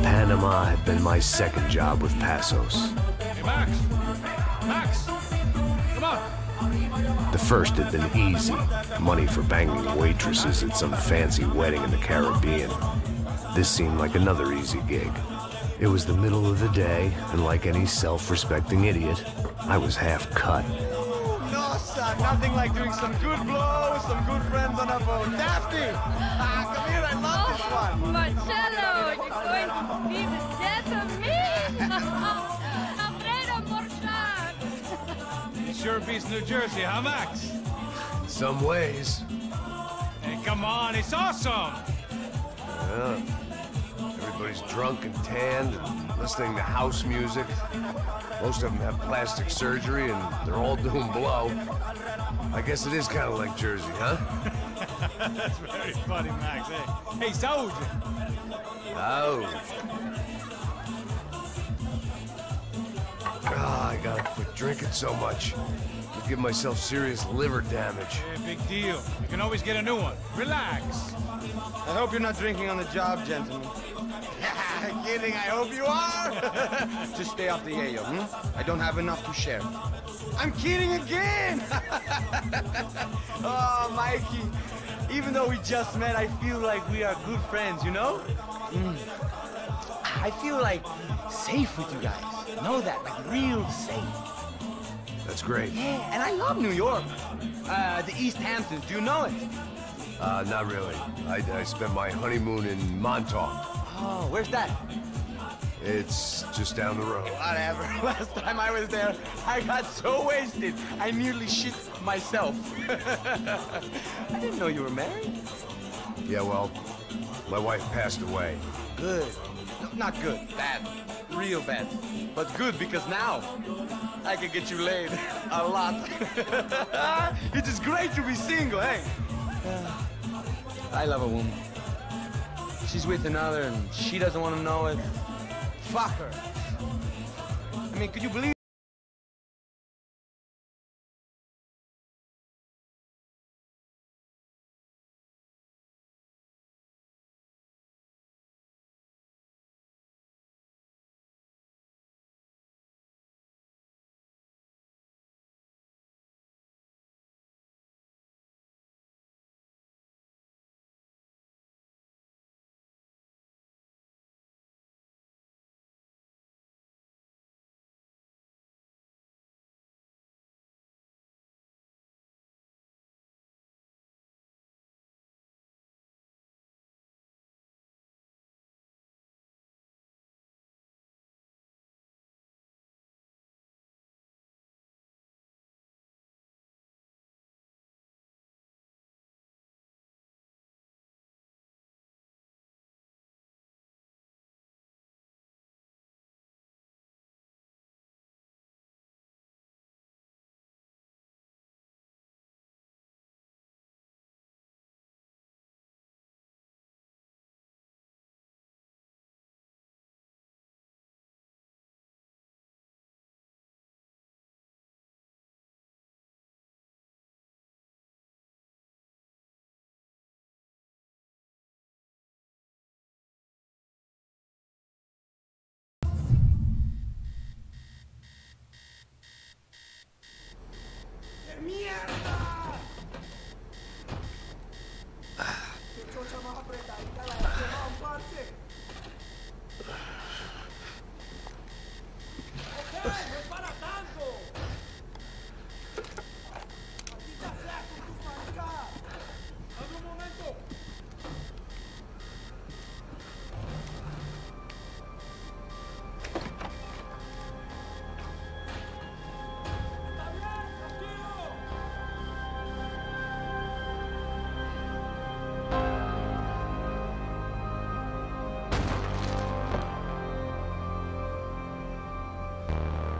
Panama had been my second job with Passos. Hey, Max! Max! Come on! The first had been easy. Money for banging waitresses at some fancy wedding in the Caribbean. This seemed like another easy gig. It was the middle of the day, and like any self-respecting idiot, I was half cut. No, son, nothing like doing some good blow with some good friends on a boat. Daphne! Come here, I love this one. Marcello, you're going to be the death of me! Alfredo Morchan! It sure beats New Jersey, huh, Max? Some ways. Hey, come on, it's awesome! Yeah. Everybody's drunk and tanned and listening to house music. Most of them have plastic surgery and they're all doing blow. I guess it is kind of like Jersey, huh? That's very funny, Max. Hey, Saúde! Oh. God, I gotta quit drinking so much. I'll give myself serious liver damage. Hey, big deal. You can always get a new one. Relax. I hope you're not drinking on the job, gentlemen. Kidding, I hope you are. Just stay off the yayo, I don't have enough to share. I'm kidding again. Oh, Mikey. Even though we just met, I feel like we are good friends, you know? I feel like safe with you guys. Know that, like real safe. That's great. Yeah, and I love New York. The East Hamptons, do you know it? Not really. I spent my honeymoon in Montauk. Oh, where's that? It's just down the road. Whatever. Last time I was there, I got so wasted, I nearly shit myself. I didn't know you were married. Yeah, well, my wife passed away. Good. No, not good. Bad. Real bad. But good because now I can get you laid a lot. It is great to be single, hey? I love a woman. She's with another and she doesn't want to know it. Fuck her. I mean, could you believe?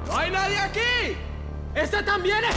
¡No hay nadie aquí! ¡Este también es!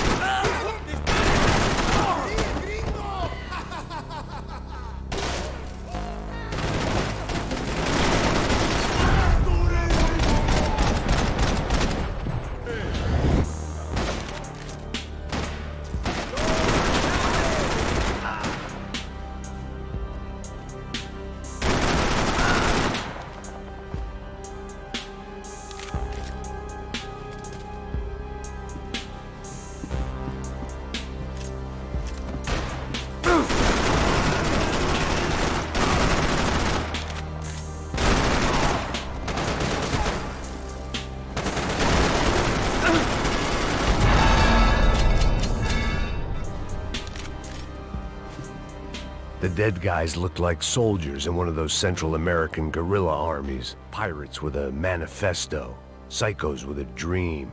The dead guys looked like soldiers in one of those Central American guerrilla armies. Pirates with a manifesto. Psychos with a dream.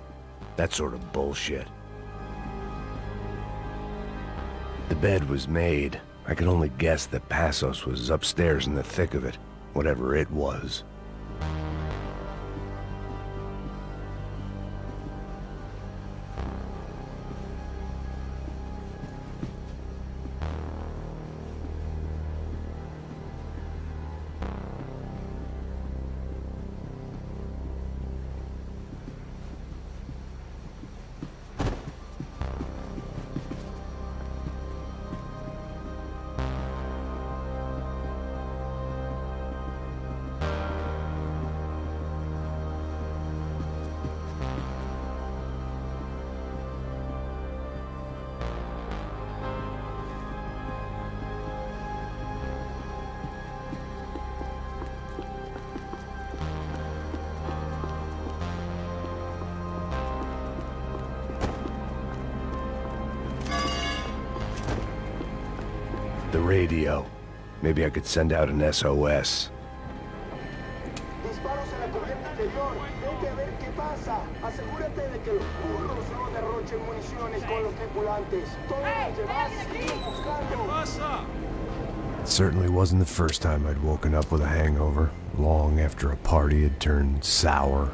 That sort of bullshit. The bed was made. I could only guess that Passos was upstairs in the thick of it, whatever it was. The radio. Maybe I could send out an SOS. Disparos en la corriente inferior. Vete a ver qué pasa. Asegúrate de que los burros no derrochen municiones con los tripulantes. Todos los demás siguen buscando. It certainly wasn't the first time I'd woken up with a hangover, long after a party had turned sour.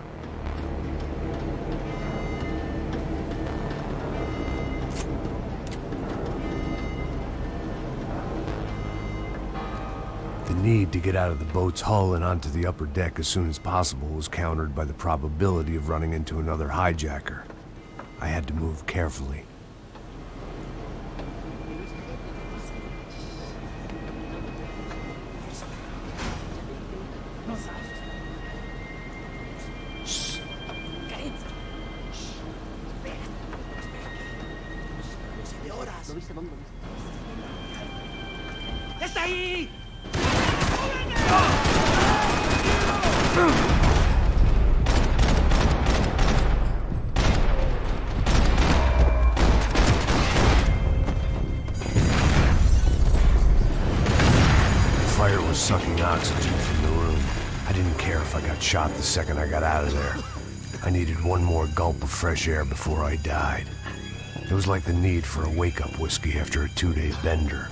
The need to get out of the boat's hull and onto the upper deck as soon as possible was countered by the probability of running into another hijacker. I had to move carefully. ¡Está ahí! Fire was sucking oxygen from the room. I didn't care if I got shot the second I got out of there. I needed one more gulp of fresh air before I died. It was like the need for a wake-up whiskey after a 2-day bender.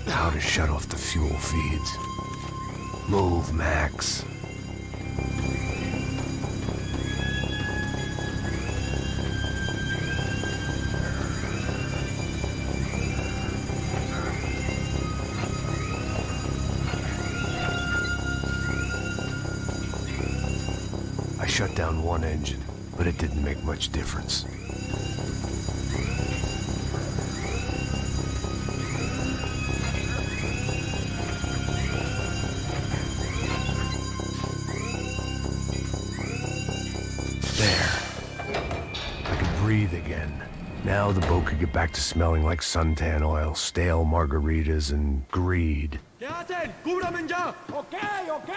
How to shut off the fuel feeds. Move, Max. I shut down one engine, but it didn't make much difference. Breathe again. Now the boat could get back to smelling like suntan oil, stale margaritas, and greed. ¿Qué hacen? ¡Cúbrame ya! ¡Ok, ok!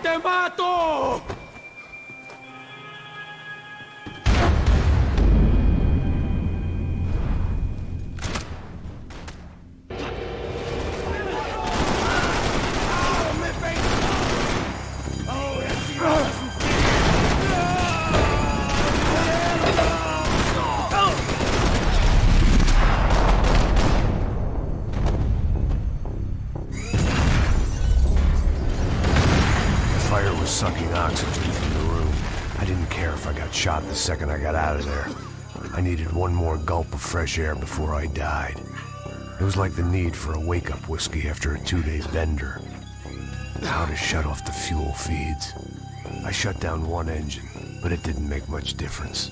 ¡Te mato! Sucking oxygen from the room. I didn't care if I got shot the second I got out of there. I needed one more gulp of fresh air before I died. It was like the need for a wake-up whiskey after a 2-day bender. How to shut off the fuel feeds. I shut down one engine, but it didn't make much difference.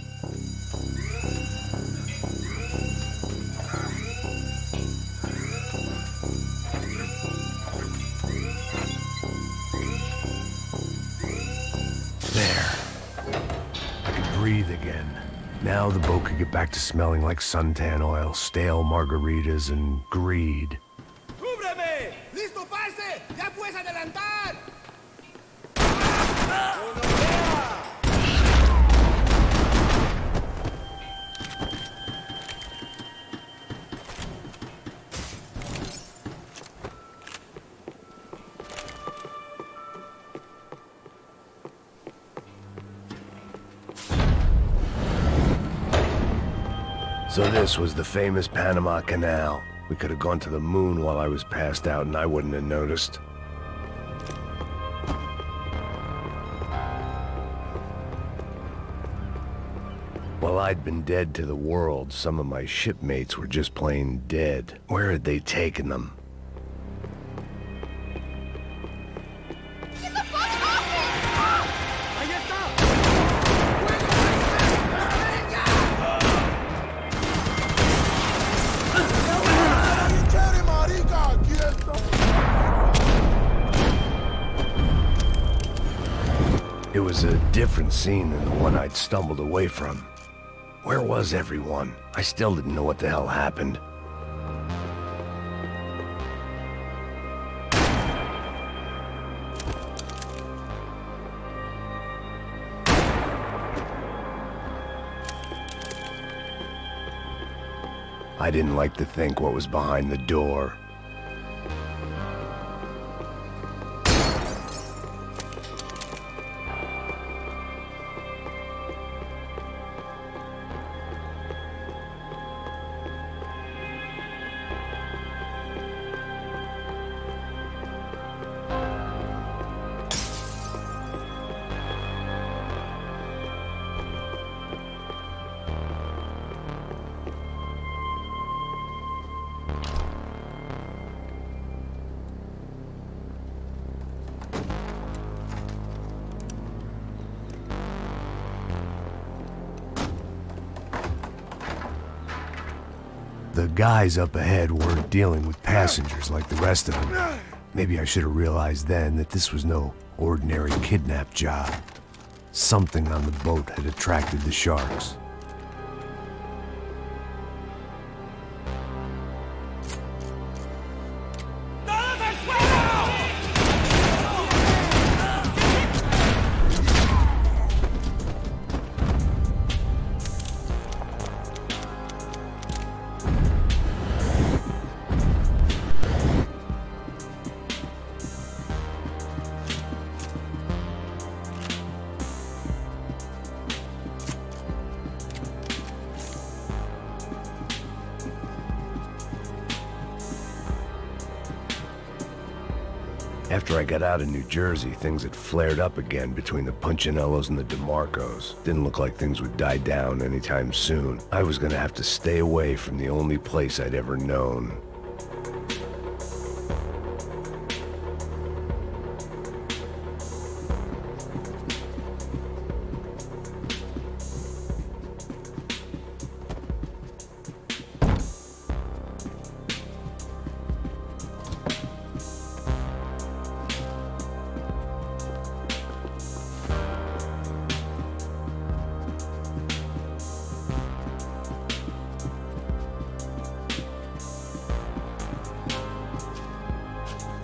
Breathe again. Now the boat could get back to smelling like suntan oil, stale margaritas, and greed. ¡Cúbreme! ¡Listo, parce! ¡Ya puedes adelantar! So this was the famous Panama Canal. We could have gone to the moon while I was passed out and I wouldn't have noticed. While I'd been dead to the world, some of my shipmates were just plain dead. Where had they taken them? It was a different scene than the one I'd stumbled away from. Where was everyone? I still didn't know what the hell happened. I didn't like to think what was behind the door. The guys up ahead weren't dealing with passengers like the rest of them. Maybe I should have realized then that this was no ordinary kidnap job. Something on the boat had attracted the sharks. After I got out of New Jersey, things had flared up again between the Punchinellos and the DeMarcos. Didn't look like things would die down anytime soon. I was gonna have to stay away from the only place I'd ever known.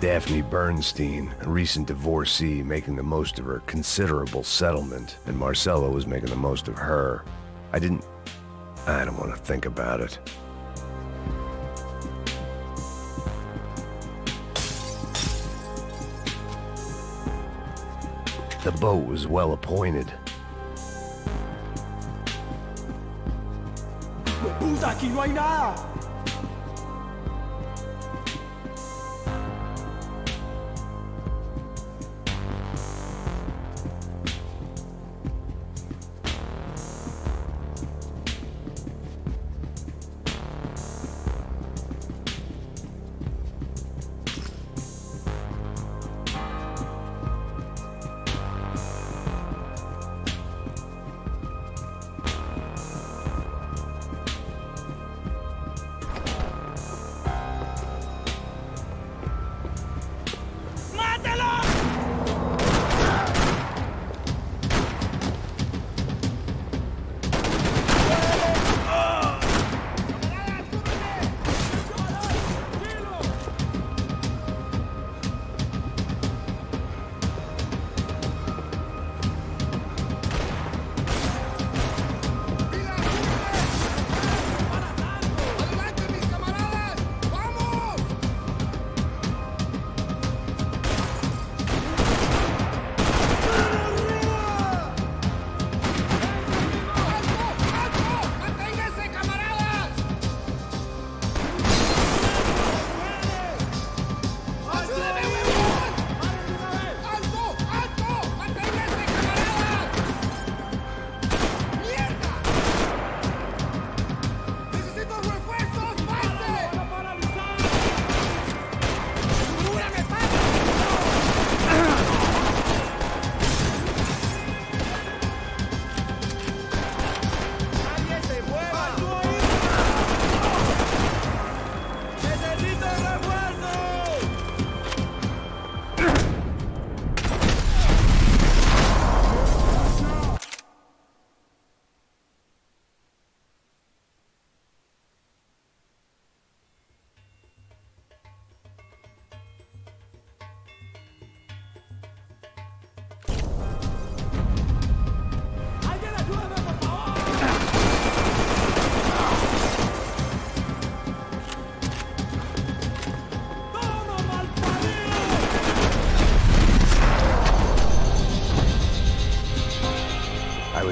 Daphne Bernstein, a recent divorcee, making the most of her considerable settlement, and Marcella was making the most of her. I don't want to think about it. The boat was well appointed. ¡Puta, aquí no hay nada!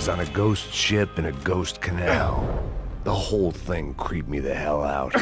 was on a ghost ship in a ghost canal. The whole thing creeped me the hell out.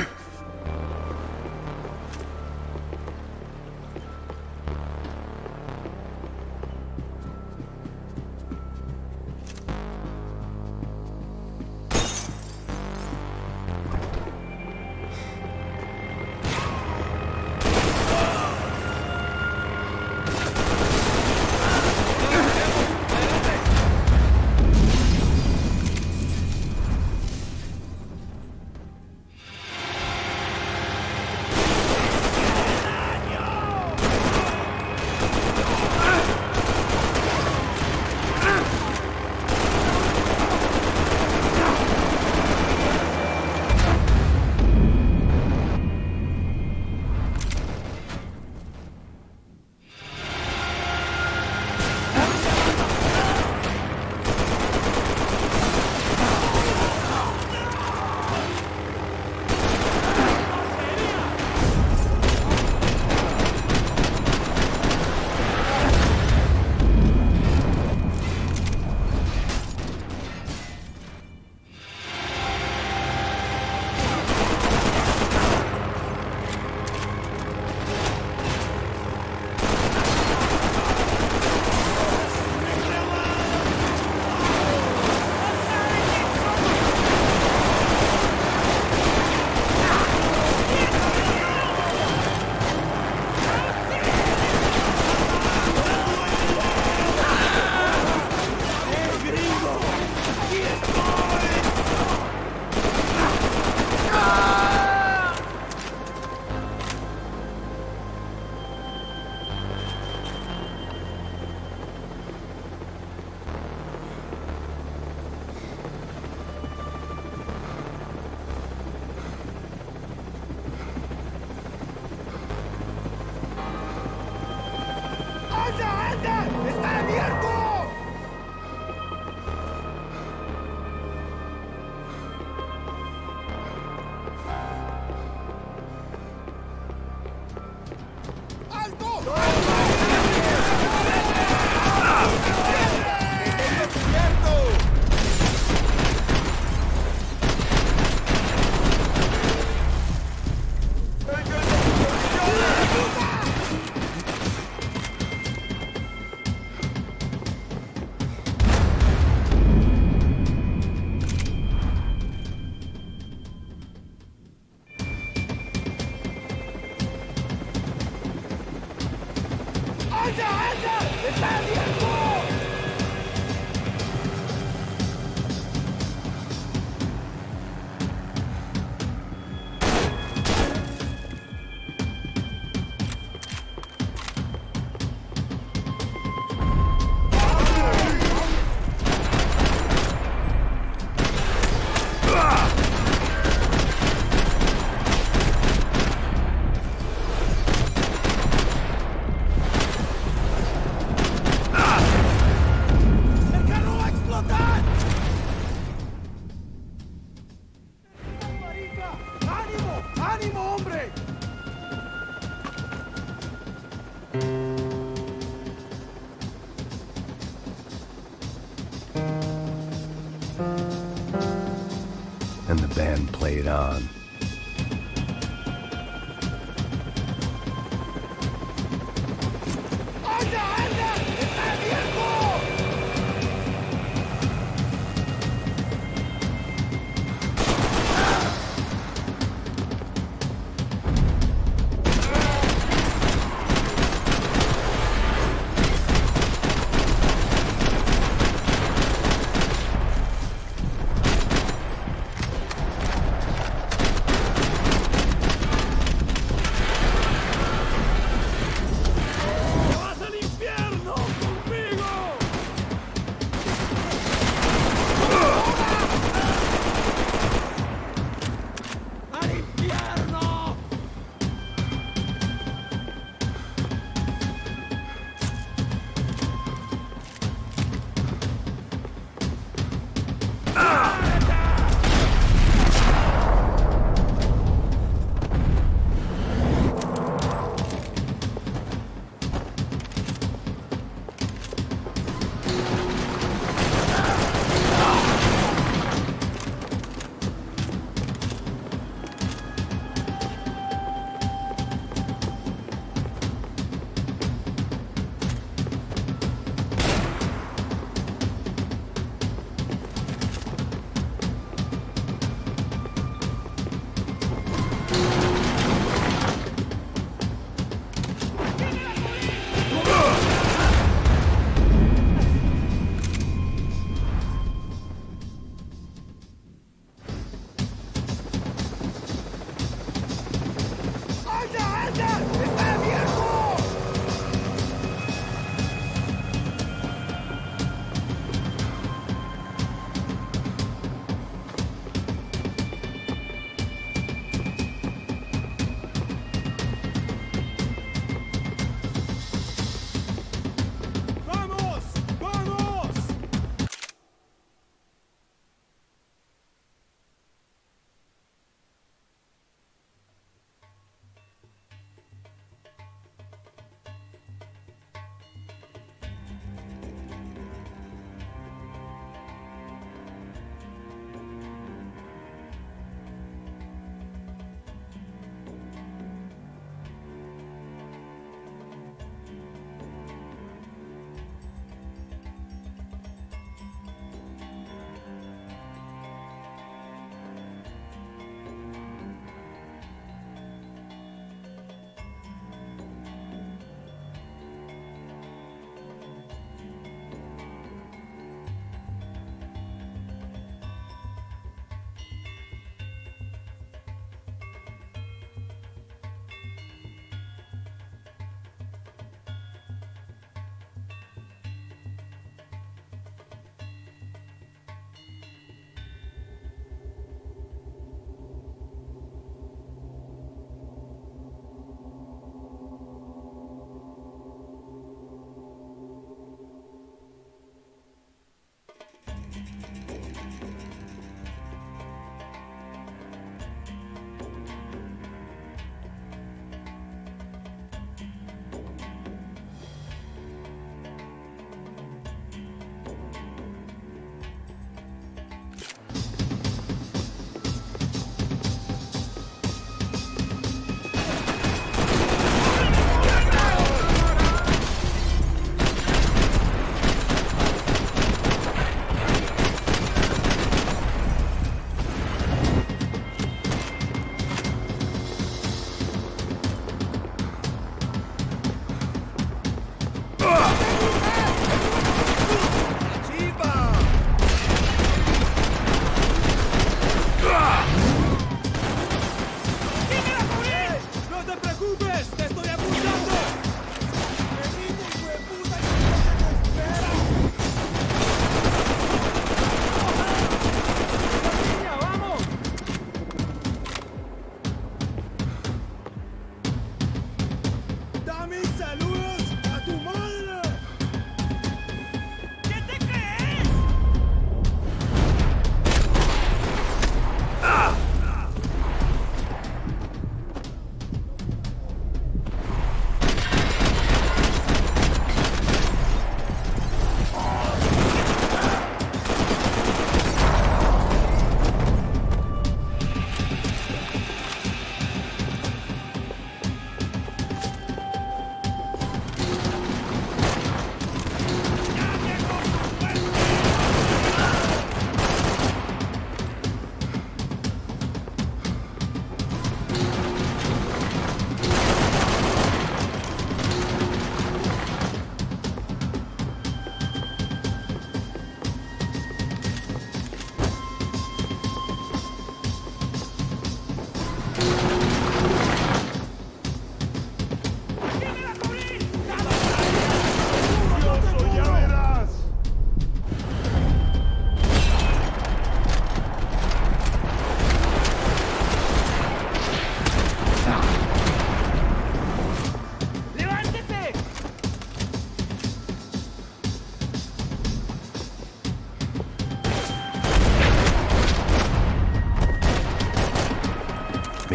And the band played on.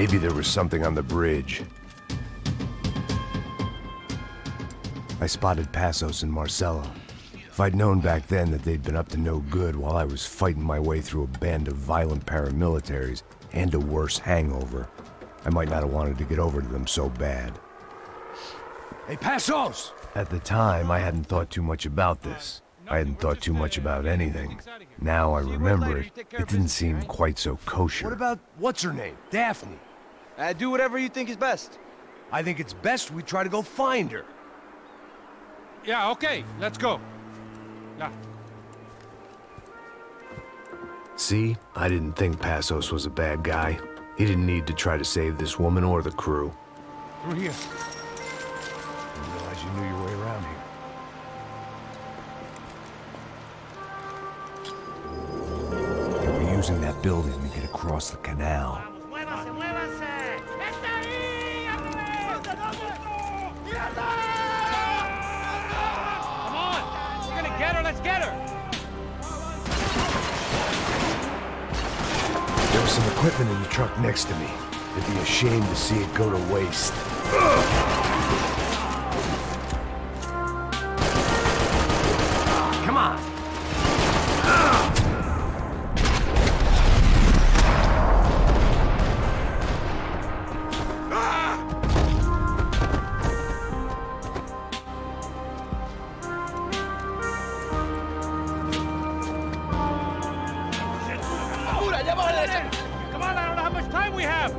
Maybe there was something on the bridge. I spotted Passos and Marcelo. If I'd known back then that they'd been up to no good while I was fighting my way through a band of violent paramilitaries and a worse hangover, I might not have wanted to get over to them so bad. Hey, Passos! At the time, I hadn't thought too much about this. I hadn't thought too much about anything. Now I remember it, it didn't seem quite so kosher. What about, what's her name? Daphne? Do whatever you think is best. I think it's best we try to go find her. Yeah, okay, let's go. Yeah. See, I didn't think Passos was a bad guy. He didn't need to try to save this woman or the crew. Through here. Didn't realize you knew your way around here. They were using that building to get across the canal. Come on! We're gonna get her, let's get her! There was some equipment in the truck next to me. It'd be a shame to see it go to waste. Come on! Come on, I don't know how much time we have!